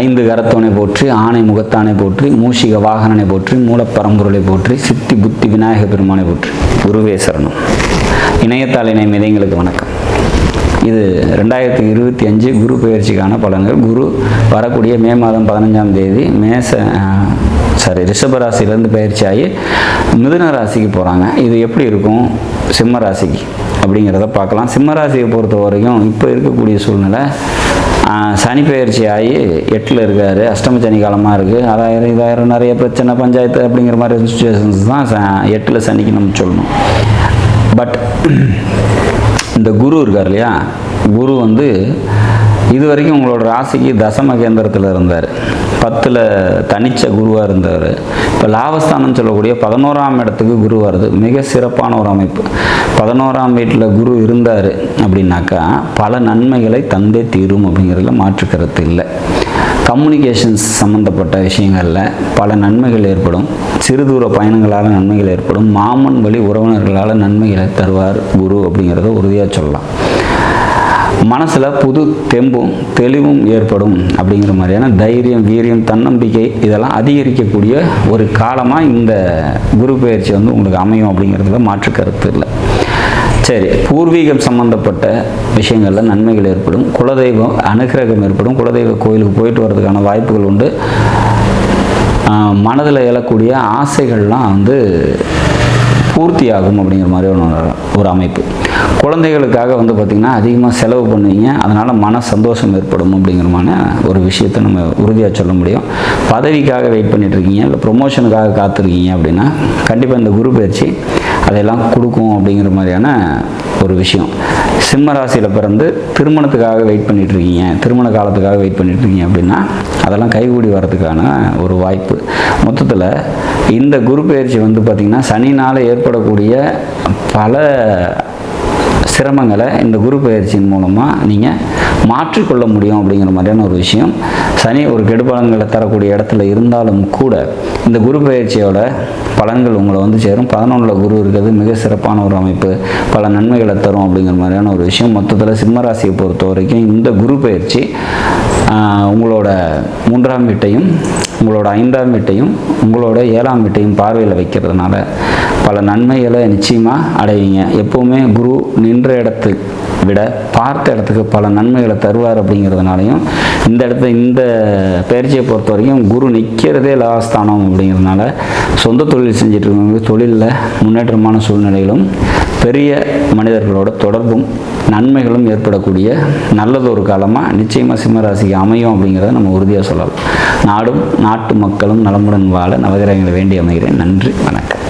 ஐந்து கரத்தோனை போற்றி, ஆணை முகத்தானை போற்றி, மூஷிக வாகனனை போற்றி, மூலப்பரம்பொருளை போற்றி, சித்தி புத்தி விநாயக பெருமானை போற்றி. குருவே சரணம். இணையத்தாள் இணையம் இதயங்களுக்கு வணக்கம். இது 2025 குரு பெயர்ச்சிக்கான பலன்கள். குரு வரக்கூடிய மே மாதம் 15ஆம் தேதி ரிஷப ராசியிலேருந்து பயிற்சி ஆகி மிதுன ராசிக்கு போகிறாங்க. இது எப்படி இருக்கும் சிம்ம ராசிக்கு அப்படிங்கிறத பார்க்கலாம். சிம்ம ராசியை பொறுத்த வரைக்கும் இப்போ இருக்கக்கூடிய சூழ்நிலை, சனி பயிற்சி ஆகி 8ல் இருக்கார். அஷ்டம சனி காலமாக இருக்குது. இதாயிரம் நிறைய பிரச்சனை, பஞ்சாயத்து அப்படிங்கிற மாதிரி சுச்சுவேஷன்ஸ் தான் 8ல் சனிக்கு நம்ம சொல்லணும். பட் இந்த குரு இருக்கார் இல்லையா, குரு இது வரைக்கும் உங்களோட ராசிக்கு தசம கேந்திரத்தில் இருந்தார். 10ல் தனிச்ச குருவாக இருந்தார். இப்போ லாபஸ்தானம் சொல்லக்கூடிய 11ஆம் இடத்துக்கு குரு வருது. மிக சிறப்பான ஒரு அமைப்பு. 11ஆம் வீட்டில் குரு இருந்தார் அப்படின்னாக்கா பல நன்மைகளை தந்தே தீரும் அப்படிங்கிறதுல மாற்று கருத்து இல்லை. கம்யூனிகேஷன்ஸ் சம்மந்தப்பட்ட விஷயங்களில் பல நன்மைகள் ஏற்படும். சிறுதூர பயணங்களால் நன்மைகள் ஏற்படும். மாமன் வழி உறவினர்களால் நன்மைகளை தருவார் குரு அப்படிங்கிறத உறுதியாக சொல்லலாம். மனசில் புது தெம்பும் தெளிவும் ஏற்படும் அப்படிங்கிற மாதிரியான தைரியம், வீரியம், தன்னம்பிக்கை இதெல்லாம் அதிகரிக்கக்கூடிய ஒரு காலமாக இந்த குரு பெயர்ச்சி உங்களுக்கு அமையும் அப்படிங்கிறதுல மாற்று கருத்து இல்லை. சரி, பூர்வீகம் சம்பந்தப்பட்ட விஷயங்களில் நன்மைகள் ஏற்படும். குலதெய்வம் அனுகிரகம் ஏற்படும். குலதெய்வ கோயிலுக்கு போயிட்டு வர்றதுக்கான வாய்ப்புகள் உண்டு. மனதில் எழக்கூடிய ஆசைகள்லாம் பூர்த்தியாகும் அப்படிங்கிற மாதிரி ஒரு அமைப்பு. குழந்தைகளுக்காக பார்த்திங்கன்னா அதிகமாக செலவு பண்ணுவீங்க. அதனால் மன சந்தோஷம் ஏற்படும் அப்படிங்கிறமான ஒரு விஷயத்தை நம்ம உறுதியாக சொல்ல முடியும். பதவிக்காக வெயிட் பண்ணிகிட்ருக்கீங்க, இல்லை ப்ரொமோஷனுக்காக காத்திருக்கீங்க அப்படின்னா கண்டிப்பாக இந்த குரு பயிற்சி அதையெல்லாம் கொடுக்கும் அப்படிங்கிற மாதிரியான ஒரு விஷயம். சிம்ம ராசியில் பிறந்து திருமணத்துக்காக வெயிட் பண்ணிகிட்ருக்கீங்க, திருமண காலத்துக்காக வெயிட் பண்ணிகிட்ருக்கீங்க அப்படின்னா அதெல்லாம் கைகூடி வர்றதுக்கான ஒரு வாய்ப்பு. மொத்தத்தில் இந்த குரு பயிற்சி பார்த்திங்கன்னா சனினால் ஏற்படக்கூடிய பல சிரமங்களை இந்த குரு பயிற்சியின் மூலமாக நீங்கள் மாற்றிக்கொள்ள முடியும் அப்படிங்கிற மாதிரியான ஒரு விஷயம். சனி ஒரு கெடுபலன்களை தரக்கூடிய இடத்துல இருந்தாலும் கூட இந்த குரு பயிற்சியோட பலன்கள் உங்களை சேரும். 11ல் குரு இருக்கிறது மிக சிறப்பான ஒரு அமைப்பு. பல நன்மைகளை தரும் அப்படிங்கிற மாதிரியான ஒரு விஷயம். மொத்தத்தில் சிம்மராசியை பொறுத்த வரைக்கும் இந்த குரு பயிற்சி உங்களோட 3ஆம் வீட்டையும், உங்களோட 5ஆம் வீட்டையும், உங்களோட 7ஆம் வீட்டையும் பார்வையில் வைக்கிறதுனால பல நன்மைகளை நிச்சயமாக அடைவீங்க. எப்போவுமே குரு நின்ற இடத்தை விட பார்த்த இடத்துக்கு பல நன்மைகளை தருவார் அப்படிங்கிறதுனாலையும் இந்த பயிற்சியை பொறுத்த வரைக்கும் குரு நிற்கிறதே லாஸ்தானம் அப்படிங்கிறதுனால சொந்த தொழில் செஞ்சுட்டு இருக்கவங்க தொழிலில் முன்னேற்றமான சூழ்நிலைகளும் பெரிய மனிதர்களோட தொடர்பும் நன்மைகளும் ஏற்படக்கூடிய நல்லதொரு காலமாக நிச்சயமாக சிம்மராசிக்கு அமையும் அப்படிங்கிறத நம்ம உறுதியாக சொல்லலாம். நாடும் நாட்டு மக்களும் நலமுடன் வாழ நவகிரகங்களை வேண்டி அமைகிறேன். நன்றி, வணக்கம்.